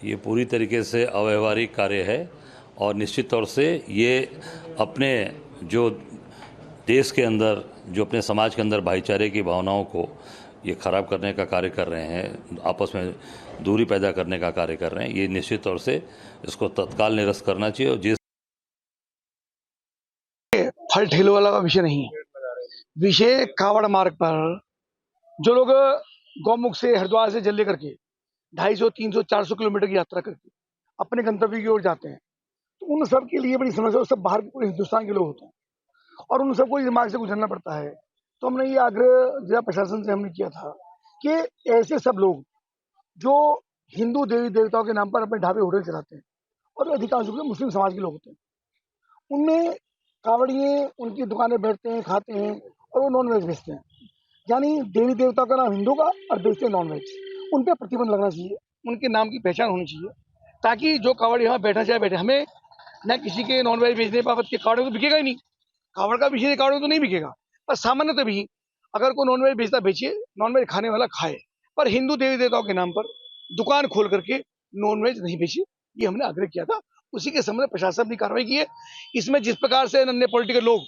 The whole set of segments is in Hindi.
ये पूरी तरीके से अव्यवहारिक कार्य है और निश्चित तौर से ये अपने जो देश के अंदर, जो अपने समाज के अंदर भाईचारे की भावनाओं को ये खराब करने का कार्य कर रहे हैं, आपस में दूरी पैदा करने का कार्य कर रहे हैं। ये निश्चित तौर से इसको तत्काल निरस्त करना चाहिए। और जिस फल ठेले वाला का विषय नहीं है, विषय कावड़ मार्ग पर जो लोग गौमुख से हरिद्वार से जल लेकर के 250, 300, 400 किलोमीटर की यात्रा करके अपने गंतव्य की ओर जाते हैं, तो उन सब के लिए बड़ी समस्या। सब बाहर के पूरे हिंदुस्तान के लोग होते हैं और उन सबको दिमाग से गुजरना पड़ता है। तो हमने ये आग्रह जिला प्रशासन से हमने किया था कि ऐसे सब लोग जो हिंदू देवी देवताओं के नाम पर अपने ढाबे होटल चलाते हैं और अधिकांश रूप से मुस्लिम समाज के लोग होते हैं, उनमें कावड़िए उनकी दुकानें बैठते हैं, खाते हैं और वो नॉन वेज बेचते हैं। यानी देवी देवता का नाम हिंदू का और बेचते हैं नॉन वेज। उन पर प्रतिबंध लगना चाहिए, उनके नाम की पहचान होनी चाहिए, ताकि जो कावड़ यहाँ बैठा चाहे बैठे। हमें न किसी के नॉन वेज बेचने बाबत के कावड़ तो बिकेगा ही नहीं, कावड़ का विषय कावड़ तो नहीं बिकेगा। पर सामान्यतः भी अगर कोई नॉन वेज बेचता बेचे, नॉन वेज खाने वाला खाए, पर हिंदू देवी देवताओं के नाम पर दुकान खोल करके नॉन वेज नहीं बेचे। ये हमने आग्रह किया था, उसी के संबंध में प्रशासन ने कार्रवाई की है। इसमें जिस प्रकार से अन्य पॉलिटिकल लोग,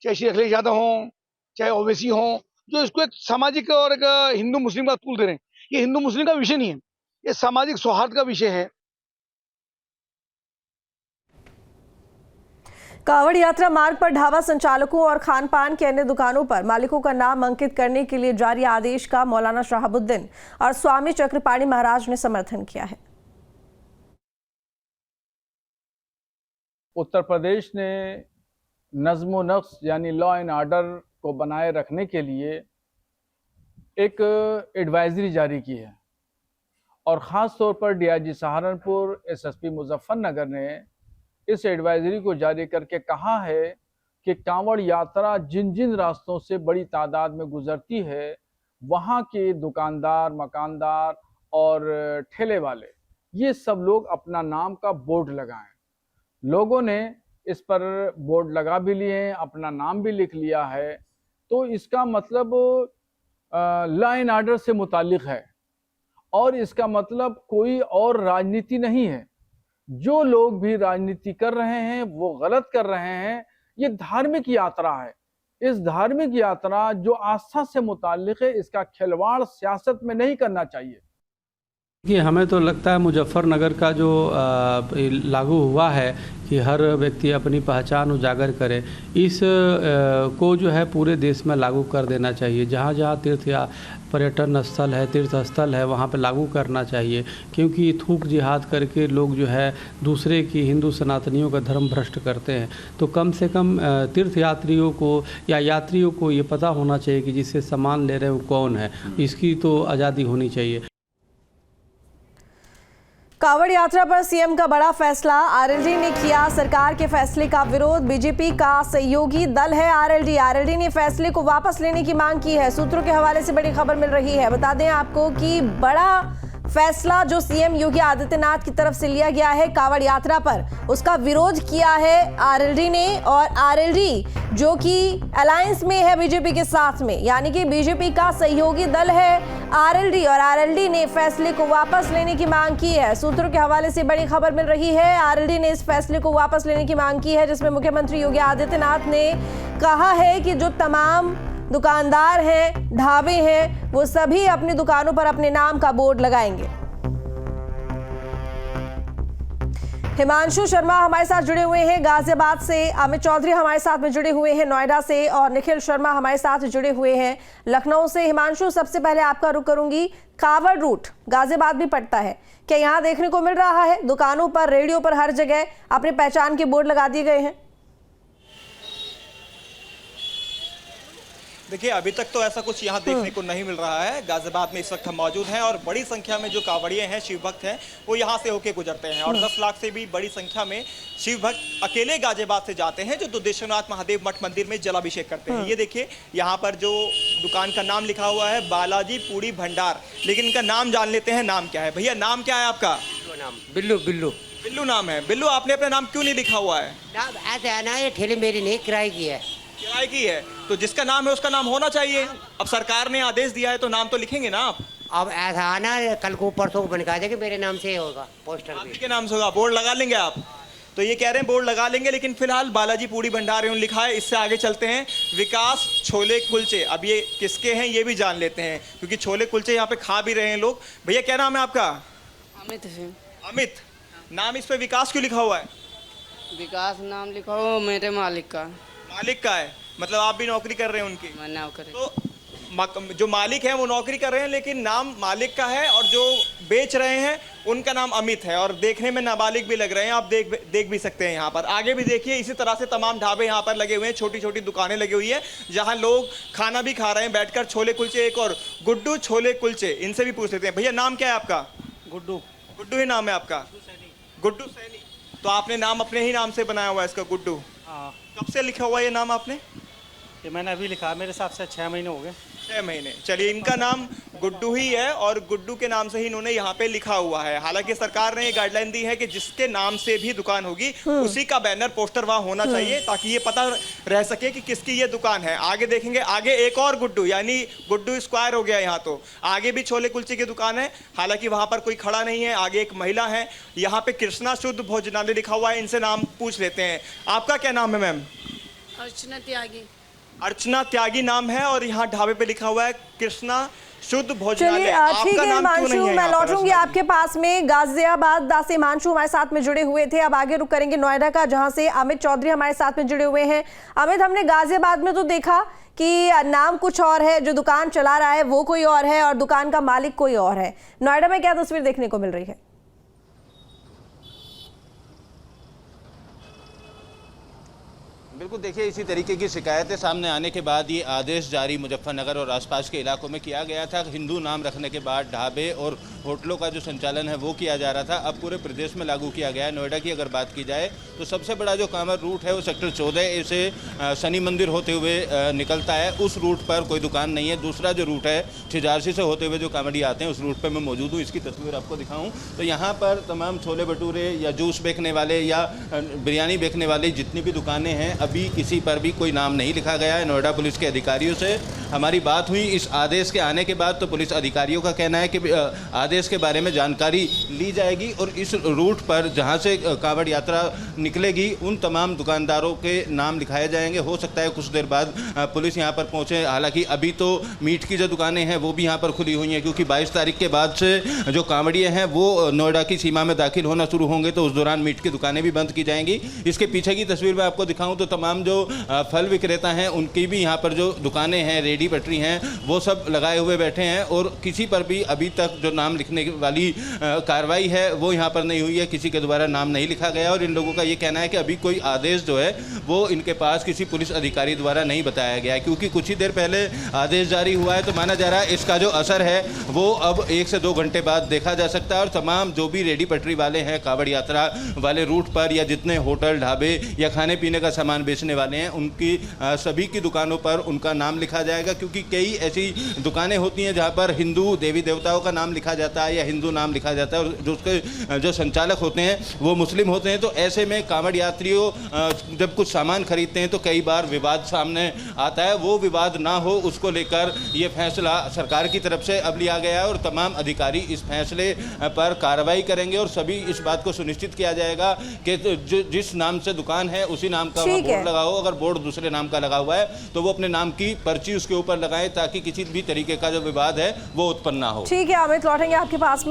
चाहे श्री अखिलेश यादव हों, चाहे ओवैसी हों, जो इसको एक सामाजिक और एक हिंदू मुस्लिम का तूल दे रहे हैं, ये हिंदू मुस्लिम का विषय नहीं है, ये सामाजिक सौहार्द का विषय है। कावड़ यात्रा मार्ग पर ढाबा संचालकों और खान पान के अन्य दुकानों पर मालिकों का नाम अंकित करने के लिए जारी आदेश का मौलाना शहाबुद्दीन और स्वामी चक्रपाणी महाराज ने समर्थन किया है। उत्तर प्रदेश ने नज़्म नक्श यानी लॉ एंड ऑर्डर को बनाए रखने के लिए एक एडवाइजरी जारी की है और ख़ास तौर पर डीआईजी सहारनपुर, एसएसपी मुजफ्फरनगर ने इस एडवाइजरी को जारी करके कहा है कि कांवड़ यात्रा जिन जिन रास्तों से बड़ी तादाद में गुजरती है, वहाँ के दुकानदार, मकानदार और ठेले वाले, ये सब लोग अपना नाम का बोर्ड लगाएं। लोगों ने इस पर बोर्ड लगा भी लिए हैं, अपना नाम भी लिख लिया है, तो इसका मतलब लॉ एंड ऑर्डर से मुताल्लिक है और इसका मतलब कोई और राजनीति नहीं है। जो लोग भी राजनीति कर रहे हैं वो गलत कर रहे हैं। ये धार्मिक यात्रा है, इस धार्मिक यात्रा जो आस्था से मुताल्लिक है, इसका खिलवाड़ सियासत में नहीं करना चाहिए। कि हमें तो लगता है मुजफ्फरनगर का जो लागू हुआ है कि हर व्यक्ति अपनी पहचान उजागर करे, इस को जो है पूरे देश में लागू कर देना चाहिए। जहाँ जहाँ तीर्थ या पर्यटन स्थल है, तीर्थ स्थल है, वहाँ पे लागू करना चाहिए, क्योंकि थूक जिहाद करके लोग जो है दूसरे की, हिंदू सनातनियों का धर्म भ्रष्ट करते हैं। तो कम से कम तीर्थ यात्रियों को या यात्रियों को ये पता होना चाहिए कि जिससे सामान ले रहे हैं वो कौन है, इसकी तो आज़ादी होनी चाहिए। कावड़ यात्रा पर सीएम का बड़ा फैसला, आरएलडी ने किया सरकार के फैसले का विरोध। बीजेपी का सहयोगी दल है आरएलडी ने फैसले को वापस लेने की मांग की है। सूत्रों के हवाले से बड़ी खबर मिल रही है। बता दें आपको कि बड़ा फैसला जो सीएम योगी आदित्यनाथ की तरफ से लिया गया है कावड़ यात्रा पर, उसका विरोध किया है आरएलडी ने। और आरएलडी जो कि अलायंस में है बीजेपी के साथ में, यानी कि बीजेपी का सहयोगी दल है आरएलडी, और आरएलडी ने फैसले को वापस लेने की मांग की है। सूत्रों के हवाले से बड़ी खबर मिल रही है। आरएलडी ने इस फैसले को वापस लेने की मांग की है, जिसमें मुख्यमंत्री योगी आदित्यनाथ ने कहा है कि जो तमाम दुकानदार हैं, ढाबे हैं, वो सभी अपनी दुकानों पर अपने नाम का बोर्ड लगाएंगे। हिमांशु शर्मा हमारे साथ जुड़े हुए हैं गाजियाबाद से, अमित चौधरी हमारे साथ में जुड़े हुए हैं नोएडा से, और निखिल शर्मा हमारे साथ जुड़े हुए हैं लखनऊ से। हिमांशु, सबसे पहले आपका रुख करूंगी, कावड़ रूट गाजियाबाद भी पड़ता है, क्या यहाँ देखने को मिल रहा है दुकानों पर, रेडियो पर, हर जगह अपने पहचान के बोर्ड लगा दिए गए हैं? देखिए, अभी तक तो ऐसा कुछ यहाँ देखने को नहीं मिल रहा है। गाजियाबाद में इस वक्त हम मौजूद हैं और बड़ी संख्या में जो कांवड़िए हैं, शिव भक्त हैं, वो यहाँ से होके गुजरते हैं और 10 लाख से भी बड़ी संख्या में शिव भक्त अकेले गाजियाबाद से जाते हैं, जो दुधेश्वरनाथ महादेव मठ मंदिर में जलाभिषेक करते हैं। ये देखिए, यहाँ पर जो दुकान का नाम लिखा हुआ है बालाजी पूड़ी भंडार, लेकिन इनका नाम जान लेते हैं। नाम क्या है भैया? नाम क्या है आपका? बिल्लू। बिल्लू बिल्लू नाम है। बिल्लू, आपने अपना नाम क्यों नहीं लिखा हुआ है? ऐसे आना है, ठेले मेरी नहीं, किराए की है। किराए की है तो जिसका नाम है उसका नाम होना चाहिए। अब सरकार ने आदेश दिया है तो नाम तो लिखेंगे ना आप। अब ऐसा आना कल को परसों को बनका दे कि मेरे नाम से होगा पोस्टर आप भी। ही के नाम से होगा, बोर्ड लगा लेंगे आप? तो ये कह रहे हैं बोर्ड लगा लेंगे, लेकिन फिलहाल बालाजी पूड़ी भंडार एवं लिखा है। इससे आगे चलते हैं। विकास छोले कुलचे, अब ये किसके हैं ये भी जान लेते हैं, क्योंकि छोले कुलचे यहाँ पे खा भी रहे हैं लोग। भैया क्या नाम है आपका? अमित है। अमित। नाम इस पे विकास क्यों लिखा हुआ है? विकास नाम लिखा हो मेरे मालिक का। मालिक का है, मतलब आप भी नौकरी कर रहे हैं उनकी? मैं नाम करे। तो जो मालिक है वो नौकरी कर रहे हैं, लेकिन नाम मालिक का है, और जो बेच रहे हैं उनका नाम अमित है, और देखने में नाबालिग भी लग रहे हैं। आप देख भी सकते हैं यहाँ पर। आगे भी देखिए, इसी तरह से तमाम ढाबे यहाँ पर लगे हुए हैं, छोटी छोटी दुकानें लगी हुई है जहाँ लोग खाना भी खा रहे हैं बैठकर। छोले कुलचे, एक और गुड्डू छोले कुलचे, इनसे भी पूछ लेते हैं। भैया नाम क्या है आपका? गुड्डू। गुड्डू ही नाम है आपका? गुड्डू सैनी। तो आपने नाम अपने ही नाम से बनाया हुआ है इसका, गुड्डू? हाँ, कब से लिखा हुआ है ये नाम आपने? ये मैंने अभी लिखा, मेरे हिसाब से 6 महीने हो गए। 6 महीने। चलिए, इनका नाम गुड्डू ही है और गुड्डू के नाम से ही इन्होंने यहाँ पे लिखा हुआ है। हालांकि सरकार ने ये गाइडलाइन दी है कि जिसके नाम से भी दुकान होगी उसी का बैनर पोस्टर वहाँ होना चाहिए, ताकि ये पता रह सके कि किसकी ये दुकान है। आगे देखेंगे, आगे एक और गुड्डू, यानी गुड्डू स्क्वायर हो गया यहाँ। तो आगे भी छोले कुलचे की दुकान है, हालांकि वहाँ पर कोई खड़ा नहीं है। आगे एक महिला है, यहाँ पे कृष्णा शुद्ध भोजनालय लिखा हुआ है। इनसे नाम पूछ लेते हैं। आपका क्या नाम है मैम? अर्चना त्यागी। अर्चना त्यागी नाम है, और यहाँ ढाबे पे लिखा हुआ है कृष्णा शुद्ध भोजनालय। चलिए ठीक है हिमांशु, मैं लौटूंगी आपके पास में। गाजियाबाद से हिमांशु हमारे साथ में जुड़े हुए थे। अब आगे रुक करेंगे नोएडा का, जहां से अमित चौधरी हमारे साथ में जुड़े हुए हैं। अमित, हमने गाजियाबाद में तो देखा कि नाम कुछ और है, जो दुकान चला रहा है वो कोई और है, और दुकान का मालिक कोई और है। नोएडा में क्या तस्वीर देखने को मिल रही है? बिल्कुल, देखिए इसी तरीके की शिकायतें सामने आने के बाद ये आदेश जारी मुजफ्फरनगर और आसपास के इलाकों में किया गया था। हिंदू नाम रखने के बाद ढाबे और होटलों का जो संचालन है वो किया जा रहा था, अब पूरे प्रदेश में लागू किया गया है। नोएडा की अगर बात की जाए तो सबसे बड़ा जो कॉमन रूट है वो सेक्टर 14 से शनि मंदिर होते हुए निकलता है। उस रूट पर कोई दुकान नहीं है। दूसरा जो रूट है छिजारसी से होते हुए जो कांवड़ी आते हैं, उस रूट पर मैं मौजूद हूँ। इसकी तस्वीर आपको दिखाऊँ तो यहाँ पर तमाम छोले भटूरे या जूस बेचने वाले या बिरयानी बेचने वाली जितनी भी दुकानें हैं, अभी किसी पर भी कोई नाम नहीं लिखा गया है। नोएडा पुलिस के अधिकारियों से हमारी बात हुई इस आदेश के आने के बाद, तो पुलिस अधिकारियों का कहना है कि आदेश के बारे में जानकारी ली जाएगी और इस रूट पर जहां से कांवड़ यात्रा निकलेगी उन तमाम दुकानदारों के नाम लिखाए जाएंगे। हो सकता है कुछ देर बाद पुलिस यहां पर पहुंचे। हालांकि अभी तो मीट की जो दुकानें हैं वो भी यहां पर खुली हुई हैं, क्योंकि 22 तारीख के बाद से जो कांवड़िए हैं वो नोएडा की सीमा में दाखिल होना शुरू होंगे, तो उस दौरान मीट की दुकानें भी बंद की जाएंगी। इसके पीछे की तस्वीर मैं आपको दिखाऊँ तो तमाम जो फल विक्रेता हैं उनकी भी यहाँ पर जो दुकानें हैं, रेडी पटरी हैं, वो सब लगाए हुए बैठे हैं, और किसी पर भी अभी तक जो नाम लिखने वाली कार्रवाई है वो यहाँ पर नहीं हुई है। किसी के द्वारा नाम नहीं लिखा गया, और इन लोगों का ये कहना है कि अभी कोई आदेश जो है वो इनके पास किसी पुलिस अधिकारी द्वारा नहीं बताया गया है, क्योंकि कुछ ही देर पहले आदेश जारी हुआ है। तो माना जा रहा है इसका जो असर है वो अब 1 से 2 घंटे बाद देखा जा सकता है। और तमाम जो भी रेडी पटरी वाले हैं कांवड़ यात्रा वाले रूट पर, या जितने होटल ढाबे या खाने पीने का सामान बेचने वाले हैं, उनकी सभी की दुकानों पर उनका नाम लिखा जाएगा। क्योंकि कई ऐसी दुकानें होती हैं जहां पर हिंदू देवी देवताओं का नाम लिखा जाता है या हिंदू नाम लिखा जाता है, और जो उसके जो संचालक होते हैं वो मुस्लिम होते हैं। तो ऐसे में कांवड़ यात्रियों जब कुछ सामान खरीदते हैं तो कई बार विवाद सामने आता है। वो विवाद ना हो उसको लेकर ये फैसला सरकार की तरफ से अब लिया गया है, और तमाम अधिकारी इस फैसले पर कार्रवाई करेंगे, और सभी इस बात को सुनिश्चित किया जाएगा कि जिस नाम से दुकान है उसी नाम का बोर्ड लगा हो। अगर बोर्ड दूसरे नाम का लगा हुआ है तो वो अपने नाम की पर्ची उसके ऊपर लगाएं, ताकि किसी भी तरीके का जो विवाद है वो उत्पन्न ना हो। ठीक है अमित, लौटेंगे आपके पास में।